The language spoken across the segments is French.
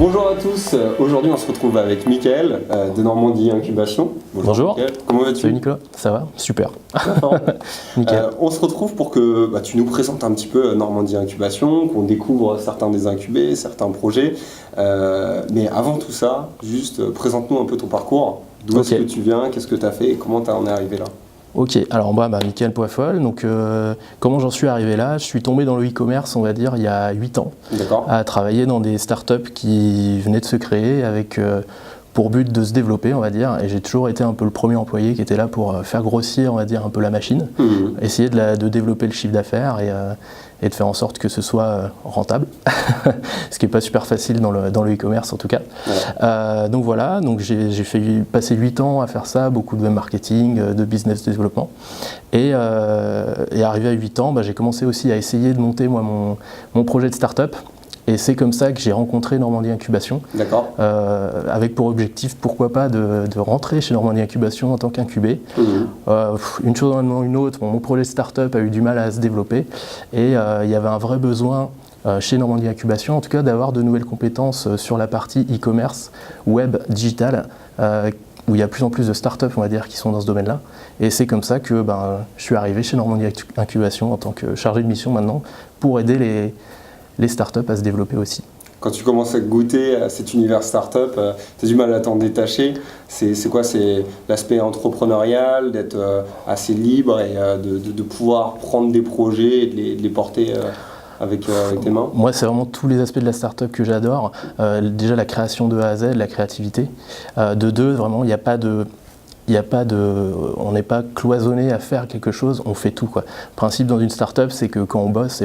Bonjour à tous, aujourd'hui on se retrouve avec Mickaël de Normandie Incubation. Bonjour. Mickaël. Comment vas-tu? Salut Nicolas, ça va? Super. Nickel. On se retrouve pour que tu nous présentes un petit peu Normandie Incubation, qu'on découvre certains des incubés, certains projets. Mais avant tout ça, juste présente-nous un peu ton parcours. D'où est-ce que tu viens, qu'est-ce que tu as fait et comment tu en es arrivé là? Ok, alors moi, Mickaël Poiffol, donc comment j'en suis arrivé là? Je suis tombé dans le e-commerce, on va dire, il y a 8 ans, à travailler dans des startups qui venaient de se créer avec pour but de se développer, on va dire, et j'ai toujours été un peu le premier employé qui était là pour faire grossir, on va dire, un peu la machine, essayer de développer le chiffre d'affaires et de faire en sorte que ce soit rentable, ce qui n'est pas super facile dans le e-commerce en tout cas. Ouais. Donc voilà, donc j'ai passé 8 ans à faire ça, beaucoup de web marketing, de business développement, et arrivé à 8 ans, j'ai commencé aussi à essayer de monter moi, mon projet de start-up. Et c'est comme ça que j'ai rencontré Normandie Incubation, avec pour objectif, pourquoi pas, de rentrer chez Normandie Incubation en tant qu'incubé. Une chose en une autre, mon projet de start-up a eu du mal à se développer et il y avait un vrai besoin chez Normandie Incubation, en tout cas, d'avoir de nouvelles compétences sur la partie e-commerce, web, digital, où il y a de plus en plus de startups, on va dire, qui sont dans ce domaine-là. Et c'est comme ça que je suis arrivé chez Normandie Incubation en tant que chargé de mission maintenant, pour aider les startups à se développer aussi. Quand tu commences à goûter à cet univers startup, tu as du mal à t'en détacher. C'est quoi? C'est l'aspect entrepreneurial, d'être assez libre et de pouvoir prendre des projets et de les porter avec tes mains? Moi, c'est vraiment tous les aspects de la startup que j'adore. Déjà, la création de A à Z, la créativité. De deux, vraiment, on n'est pas cloisonné à faire quelque chose, on fait tout, quoi. Le principe dans une start-up, c'est que quand on bosse,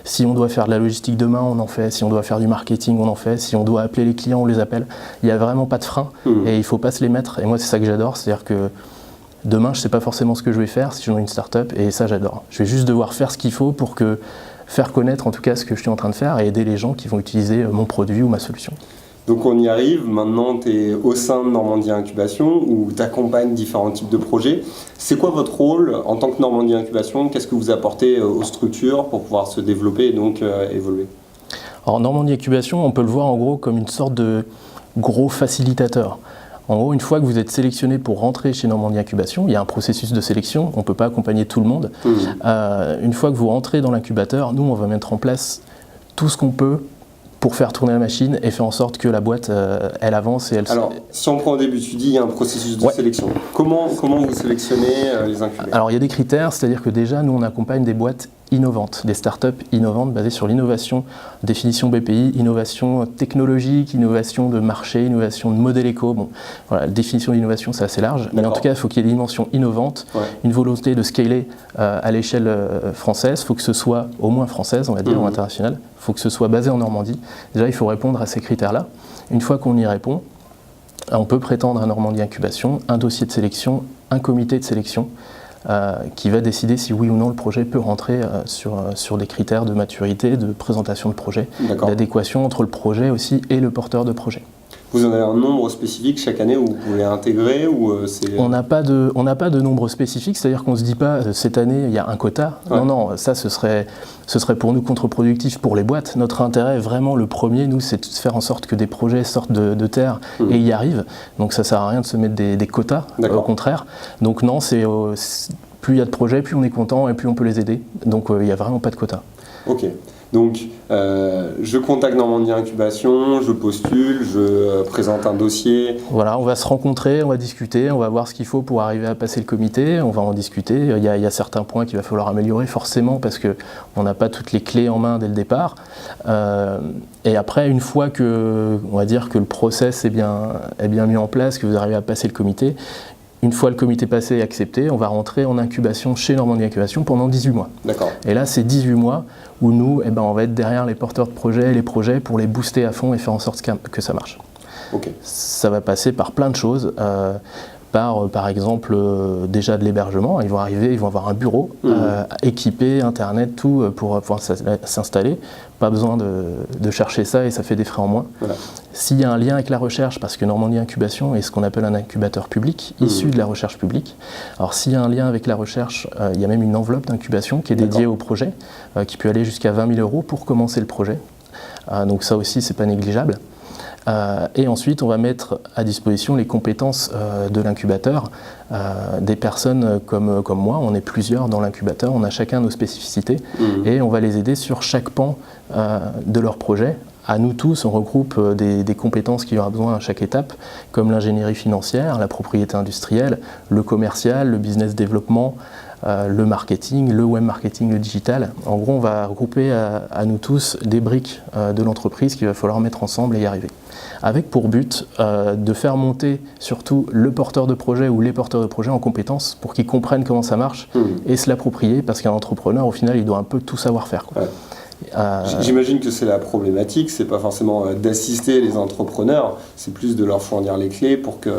si on doit faire de la logistique demain, on en fait. Si on doit faire du marketing, on en fait. Si on doit appeler les clients, on les appelle. Il n'y a vraiment pas de frein et il ne faut pas se les mettre. Et moi, c'est ça que j'adore, c'est-à-dire que demain, je ne sais pas forcément ce que je vais faire si je suis dans une start-up et ça, j'adore. Je vais juste devoir faire ce qu'il faut pour faire connaître en tout cas ce que je suis en train de faire et aider les gens qui vont utiliser mon produit ou ma solution. Donc on y arrive, maintenant tu es au sein de Normandie Incubation où tu accompagnes différents types de projets. C'est quoi votre rôle en tant que Normandie Incubation? Qu'est-ce que vous apportez aux structures pour pouvoir se développer et donc évoluer? Alors Normandie Incubation, on peut le voir en gros comme une sorte de gros facilitateur. En gros, une fois que vous êtes sélectionné pour rentrer chez Normandie Incubation, il y a un processus de sélection, on ne peut pas accompagner tout le monde. Une fois que vous rentrez dans l'incubateur, nous on va mettre en place tout ce qu'on peut pour faire tourner la machine et faire en sorte que la boîte, elle avance et elle... Alors, si on prend au début, tu dis il y a un processus de sélection. Comment vous sélectionnez les incubés? Alors, il y a des critères, c'est-à-dire que déjà, nous, on accompagne des boîtes innovantes, des startups innovantes basées sur l'innovation, définition BPI, innovation technologique, innovation de marché, innovation de modèle éco. Bon, voilà, la définition d'innovation, c'est assez large, mais en tout cas, il faut qu'il y ait des dimensions innovantes, une volonté de scaler à l'échelle française, il faut que ce soit au moins française, on va dire, ou internationale, il faut que ce soit basé en Normandie. Déjà, il faut répondre à ces critères-là. Une fois qu'on y répond, on peut prétendre à Normandie Incubation, un dossier de sélection, un comité de sélection, qui va décider si oui ou non le projet peut rentrer sur des critères de maturité, de présentation de projet, d'adéquation entre le projet aussi et le porteur de projet. Vous en avez un nombre spécifique chaque année où vous pouvez intégrer ou On n'a pas de nombre spécifique, c'est-à-dire qu'on ne se dit pas cette année il y a un quota. Non, ça ce serait pour nous contre-productif pour les boîtes. Notre intérêt vraiment le premier, nous, c'est de faire en sorte que des projets sortent de terre et y arrivent. Donc ça ne sert à rien de se mettre des quotas, au contraire. Donc non, plus il y a de projets, plus on est content et plus on peut les aider. Donc il n'y a vraiment pas de quota. Ok. Donc, je contacte Normandie Incubation, je postule, je présente un dossier. Voilà, on va se rencontrer, on va discuter, on va voir ce qu'il faut pour arriver à passer le comité, on va en discuter. Il y a certains points qu'il va falloir améliorer forcément parce qu'on n'a pas toutes les clés en main dès le départ. Et après, une fois que, on va dire que le process est bien mis en place, que vous arrivez à passer le comité, une fois le comité passé et accepté, on va rentrer en incubation chez Normandie Incubation pendant 18 mois. D'accord. Et là, c'est 18 mois où nous, on va être derrière les porteurs de projets et les projets pour les booster à fond et faire en sorte que ça marche. Okay. Ça va passer par plein de choses. Par exemple, déjà de l'hébergement. Ils vont arriver, ils vont avoir un bureau équipé, Internet, tout, pour pouvoir s'installer. Pas besoin de chercher ça et ça fait des frais en moins. Voilà. S'il y a un lien avec la recherche, parce que Normandie Incubation est ce qu'on appelle un incubateur public, issu de la recherche publique. Alors s'il y a un lien avec la recherche, il y a même une enveloppe d'incubation qui est dédiée au projet, qui peut aller jusqu'à 20 000 € pour commencer le projet. Donc ça aussi, c'est pas négligeable. Et ensuite, on va mettre à disposition les compétences de l'incubateur. Des personnes comme moi, on est plusieurs dans l'incubateur, on a chacun nos spécificités et on va les aider sur chaque pan de leur projet. À nous tous, on regroupe des compétences qui aura besoin à chaque étape, comme l'ingénierie financière, la propriété industrielle, le commercial, le business développement, le marketing, le web marketing, le digital. En gros, on va regrouper à nous tous des briques de l'entreprise qu'il va falloir mettre ensemble et y arriver. Avec pour but de faire monter surtout le porteur de projet ou les porteurs de projet en compétences pour qu'ils comprennent comment ça marche et se l'approprier, parce qu'un entrepreneur, au final, il doit un peu tout savoir faire, quoi. Ouais. J'imagine que c'est la problématique, c'est pas forcément d'assister les entrepreneurs, c'est plus de leur fournir les clés pour qu'ils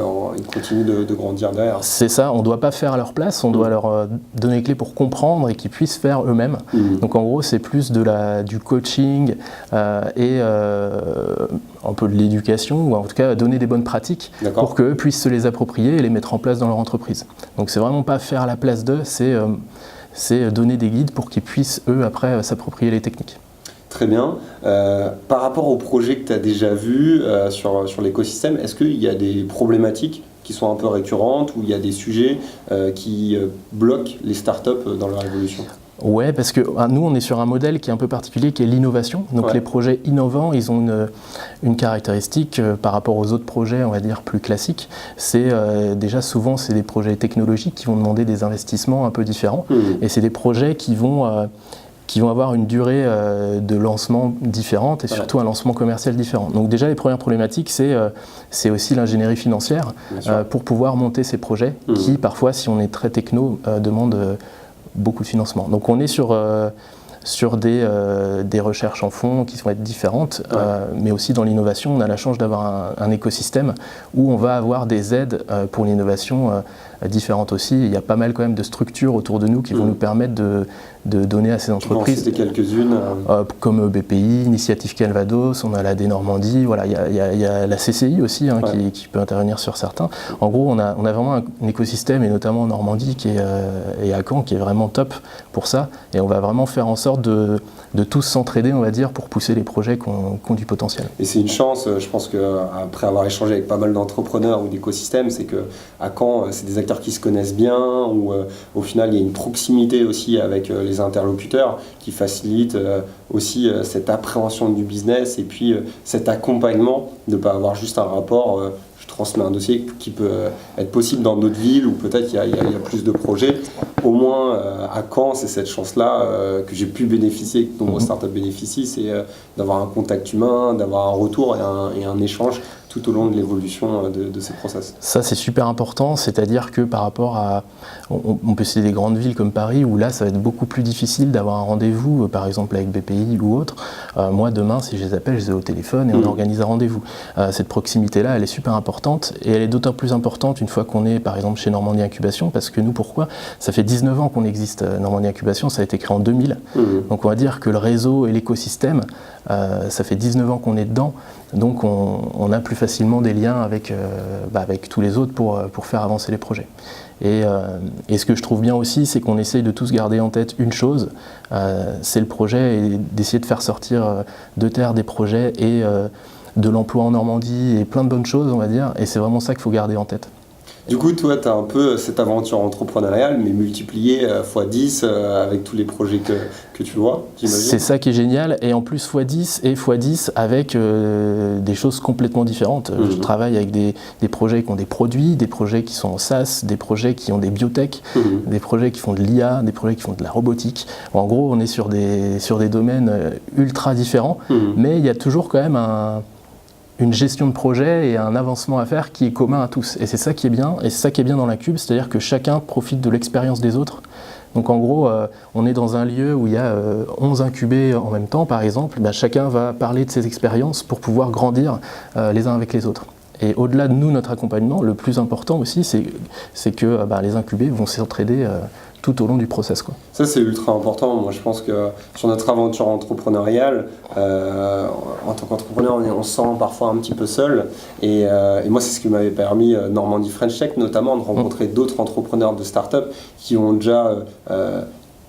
continuent de grandir derrière. C'est ça, on ne doit pas faire à leur place, on doit leur donner les clés pour comprendre et qu'ils puissent faire eux-mêmes. Donc en gros, c'est plus du coaching et un peu de l'éducation, ou en tout cas donner des bonnes pratiques pour qu'eux puissent se les approprier et les mettre en place dans leur entreprise. Donc c'est vraiment pas faire à la place d'eux, c'est donner des guides pour qu'ils puissent, eux, après, s'approprier les techniques. Très bien. Par rapport aux projets que tu as déjà vus sur l'écosystème, est-ce qu'il y a des problématiques qui sont un peu récurrentes ou il y a des sujets qui bloquent les startups dans leur évolution ? Ouais, parce que nous, on est sur un modèle qui est un peu particulier, qui est l'innovation. Donc les projets innovants, ils ont une caractéristique par rapport aux autres projets, on va dire, plus classiques. C'est déjà souvent, c'est des projets technologiques qui vont demander des investissements un peu différents. Et c'est des projets qui vont avoir une durée de lancement différente et surtout un lancement commercial différent. Donc déjà, les premières problématiques, c'est aussi l'ingénierie financière pour pouvoir monter ces projets qui, parfois, si on est très techno, demandent beaucoup de financement. Donc on est sur des recherches en fonds qui vont être différentes, mais aussi dans l'innovation, on a la chance d'avoir un écosystème où on va avoir des aides pour l'innovation différentes aussi. Il y a pas mal quand même de structures autour de nous qui vont nous permettre de donner à ces entreprises. Tu peux en citer quelques-unes comme BPI, Initiative Calvados, on a la D Normandie, voilà, il y a la CCI aussi qui peut intervenir sur certains. En gros, on a vraiment un écosystème, et notamment en Normandie et à Caen, qui est vraiment top pour ça. Et on va vraiment faire en sorte de tous s'entraider, on va dire, pour pousser les projets qui ont du potentiel. Et c'est une chance, je pense qu'après avoir échangé avec pas mal d'entrepreneurs ou d'écosystèmes, c'est qu'à Caen, c'est des acteurs qui se connaissent bien, où au final, il y a une proximité aussi avec les interlocuteurs qui facilite aussi cette appréhension du business et puis cet accompagnement, de ne pas avoir juste un rapport, je transmets un dossier qui peut être possible dans d'autres villes où peut-être il y a plus de projets. Au moins à Caen, c'est cette chance-là que j'ai pu bénéficier, que de nombreuses startups bénéficient, c'est d'avoir un contact humain, d'avoir un retour et un échange tout au long de l'évolution de ces process. Ça, c'est super important, c'est-à-dire que par rapport à... On peut citer des grandes villes comme Paris, où là, ça va être beaucoup plus difficile d'avoir un rendez-vous, par exemple avec BPI ou autre. Moi, demain, si je les appelle, je les ai au téléphone et on organise un rendez-vous. Cette proximité-là, elle est super importante, et elle est d'autant plus importante une fois qu'on est, par exemple, chez Normandie Incubation, parce que nous, pourquoi ? Ça fait 19 ans qu'on existe, Normandie Incubation, ça a été créé en 2000. Donc on va dire que le réseau et l'écosystème, ça fait 19 ans qu'on est dedans, donc on a plus facilement des liens avec tous les autres pour faire avancer les projets. Et ce que je trouve bien aussi, c'est qu'on essaye de tous garder en tête une chose, c'est le projet, et d'essayer de faire sortir de terre des projets et de l'emploi en Normandie et plein de bonnes choses, on va dire, et c'est vraiment ça qu'il faut garder en tête. Du coup, toi, tu as un peu cette aventure entrepreneuriale, mais multipliée x10 avec tous les projets que tu vois, j'imagine. C'est ça qui est génial, et en plus x10 et x10 avec des choses complètement différentes. Je travaille avec des projets qui ont des produits, des projets qui sont en SaaS, des projets qui ont des biotech, des projets qui font de l'IA, des projets qui font de la robotique. En gros, on est sur des domaines ultra différents, mais il y a toujours quand même une gestion de projet et un avancement à faire qui est commun à tous. Et c'est ça qui est bien, et c'est ça qui est bien dans l'incube, c'est-à-dire que chacun profite de l'expérience des autres. Donc en gros, on est dans un lieu où il y a 11 incubés en même temps, par exemple, chacun va parler de ses expériences pour pouvoir grandir les uns avec les autres. Et au-delà de nous, notre accompagnement, le plus important aussi, c'est que les incubés vont s'entraider tout au long du process, quoi. Ça, c'est ultra important. Moi, je pense que sur notre aventure entrepreneuriale, en tant qu'entrepreneur, on se sent parfois un petit peu seul. Et moi, c'est ce qui m'avait permis, Normandie French Tech, notamment, de rencontrer d'autres entrepreneurs de start-up qui ont déjà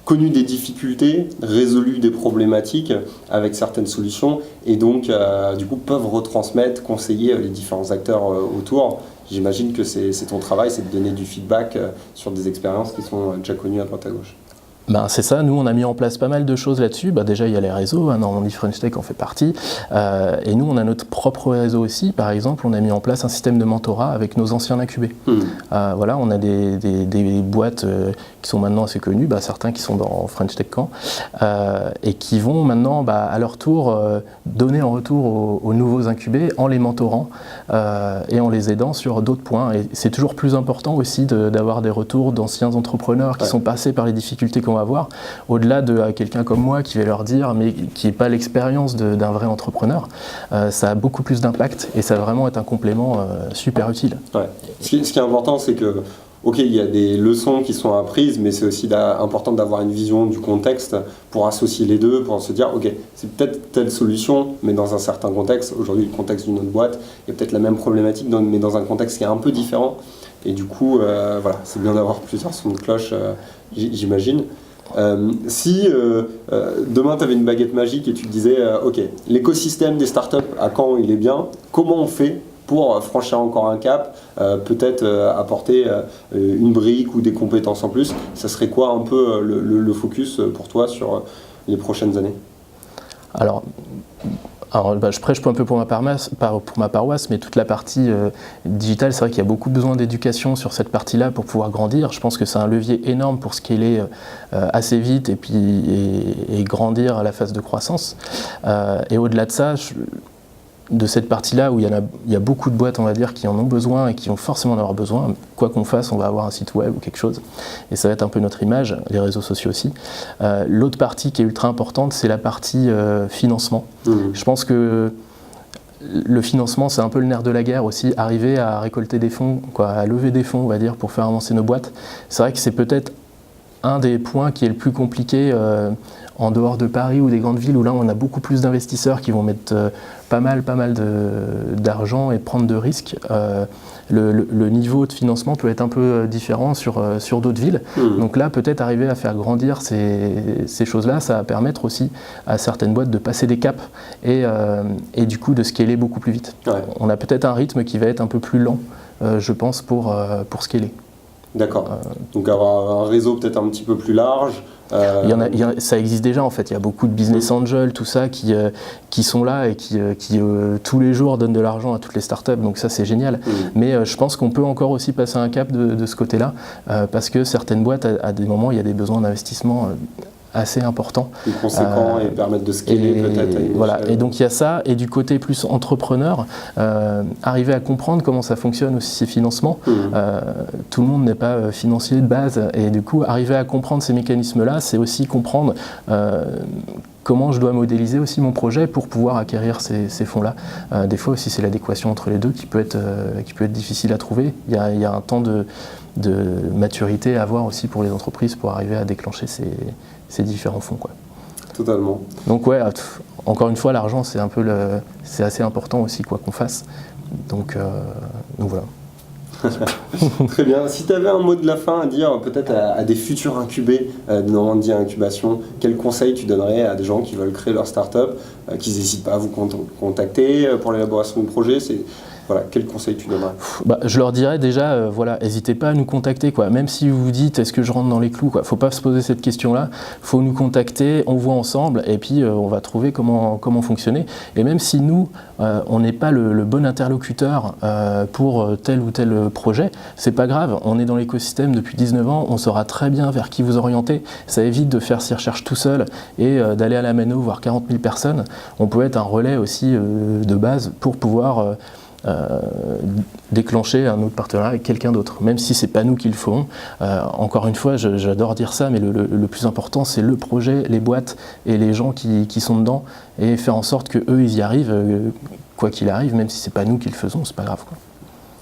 connu des difficultés, résolu des problématiques avec certaines solutions et donc du coup peuvent retransmettre, conseiller les différents acteurs autour. J'imagine que c'est ton travail, c'est de donner du feedback sur des expériences qui sont déjà connues à droite à gauche. C'est ça, nous on a mis en place pas mal de choses là-dessus. Déjà il y a les réseaux, Normandie French Tech en fait partie, et nous on a notre propre réseau aussi. Par exemple, on a mis en place un système de mentorat avec nos anciens incubés. Voilà, on a des boîtes qui sont maintenant assez connues, certains qui sont dans French Tech Camp, et qui vont maintenant à leur tour donner en retour aux nouveaux incubés en les mentorant et en les aidant sur d'autres points. Et c'est toujours plus important aussi d'avoir des retours d'anciens entrepreneurs qui sont passés par les difficultés qu'on va avoir, au-delà de quelqu'un comme moi qui va leur dire, mais qui n'est pas l'expérience d'un vrai entrepreneur. Ça a beaucoup plus d'impact et ça va vraiment être un complément super utile. Ouais. Ce qui est important, c'est que ok, il y a des leçons qui sont apprises, mais c'est aussi important d'avoir une vision du contexte pour associer les deux, pour se dire, ok, c'est peut-être telle solution, mais dans un certain contexte. Aujourd'hui, le contexte d'une autre boîte, il y a peut-être la même problématique, mais dans un contexte qui est un peu différent. Et du coup, voilà, c'est bien d'avoir plusieurs sons de cloche, j'imagine. Si demain tu avais une baguette magique et tu te disais, ok, l'écosystème des startups à Caen, il est bien, comment on fait pour franchir encore un cap, peut-être apporter une brique ou des compétences en plus, ça serait quoi un peu le focus pour toi sur les prochaines années ? Alors, je prêche un peu pour ma paroisse, mais toute la partie digitale, c'est vrai qu'il y a beaucoup besoin d'éducation sur cette partie-là pour pouvoir grandir. Je pense que c'est un levier énorme pour scaler assez vite et grandir à la phase de croissance. Et au-delà de ça, de cette partie-là où il y a beaucoup de boîtes, on va dire, qui en ont besoin et qui vont forcément en avoir besoin. Quoi qu'on fasse, on va avoir un site web ou quelque chose. Et ça va être un peu notre image, les réseaux sociaux aussi. L'autre partie qui est ultra importante, c'est la partie financement. Je pense que le financement, c'est un peu le nerf de la guerre aussi. Arriver à récolter des fonds, à lever des fonds, on va dire, pour faire avancer nos boîtes. C'est vrai que c'est peut-être un des points qui est le plus compliqué en dehors de Paris ou des grandes villes où là on a beaucoup plus d'investisseurs qui vont mettre pas mal d'argent et prendre de risques. Le niveau de financement peut être un peu différent sur d'autres villes. Donc là, peut-être arriver à faire grandir ces choses-là, ça va permettre aussi à certaines boîtes de passer des caps et du coup de scaler beaucoup plus vite. Ouais. On a peut-être un rythme qui va être un peu plus lent, je pense, pour scaler. D'accord. Donc avoir un réseau peut-être un petit peu plus large. Ça existe déjà en fait, il y a beaucoup de business angels, tout ça, qui sont là et qui tous les jours donnent de l'argent à toutes les startups, donc ça c'est génial. Mais je pense qu'on peut encore aussi passer un cap de ce côté-là, parce que certaines boîtes, à des moments, il y a des besoins d'investissement assez important. Plus conséquent et permettre de scaler peut-être. Voilà. Et donc il y a ça, et du côté plus entrepreneur, arriver à comprendre comment ça fonctionne aussi ces financements. Tout le monde n'est pas financier de base, et du coup arriver à comprendre ces mécanismes-là, c'est aussi comprendre comment je dois modéliser aussi mon projet pour pouvoir acquérir ces fonds-là. Des fois aussi c'est l'adéquation entre les deux qui peut être difficile à trouver. Il y a un temps de maturité à avoir aussi pour les entreprises pour arriver à déclencher ces différents fonds, quoi. Totalement. Donc ouais, encore une fois, l'argent c'est assez important aussi quoi qu'on fasse. Donc voilà. Très bien. Si tu avais un mot de la fin à dire peut-être à des futurs incubés de Normandie Incubation, quel conseil tu donnerais à des gens qui veulent créer leur start-up, qui n'hésitent pas à vous contacter pour l'élaboration du projet? Voilà, quel conseil tu donnerais? Je leur dirais déjà, n'hésitez pas à nous contacter, quoi. Même si vous vous dites, est-ce que je rentre dans les clous, quoi. Faut pas se poser cette question-là. Faut nous contacter, on voit ensemble, et puis on va trouver comment fonctionner. Et même si nous, on n'est pas le bon interlocuteur pour tel ou tel projet, c'est pas grave. On est dans l'écosystème depuis 19 ans, on saura très bien vers qui vous orienter. Ça évite de faire ses recherches tout seul et d'aller à la mano voir 40 000 personnes. On peut être un relais aussi de base pour pouvoir déclencher un autre partenariat avec quelqu'un d'autre, même si c'est pas nous qui le ferons. Encore une fois, j'adore dire ça, mais le plus important, c'est le projet, les boîtes et les gens qui sont dedans, et faire en sorte que eux ils y arrivent, quoi qu'il arrive, même si c'est pas nous qui le faisons, c'est pas grave, quoi.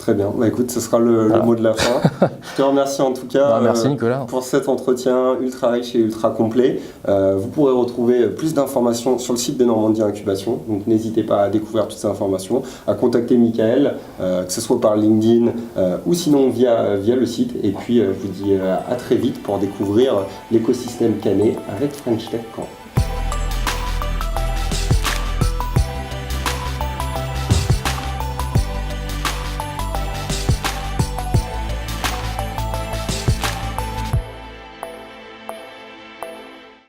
Très bien. Bah, écoute, ce sera le mot de la fin. Je te remercie en tout cas merci Nicolas. Pour cet entretien ultra riche et ultra complet. Vous pourrez retrouver plus d'informations sur le site de Normandie Incubation. Donc n'hésitez pas à découvrir toutes ces informations, à contacter Michael, que ce soit par LinkedIn ou sinon via le site. Et puis je vous dis à très vite pour découvrir l'écosystème canet avec French Tech Camp.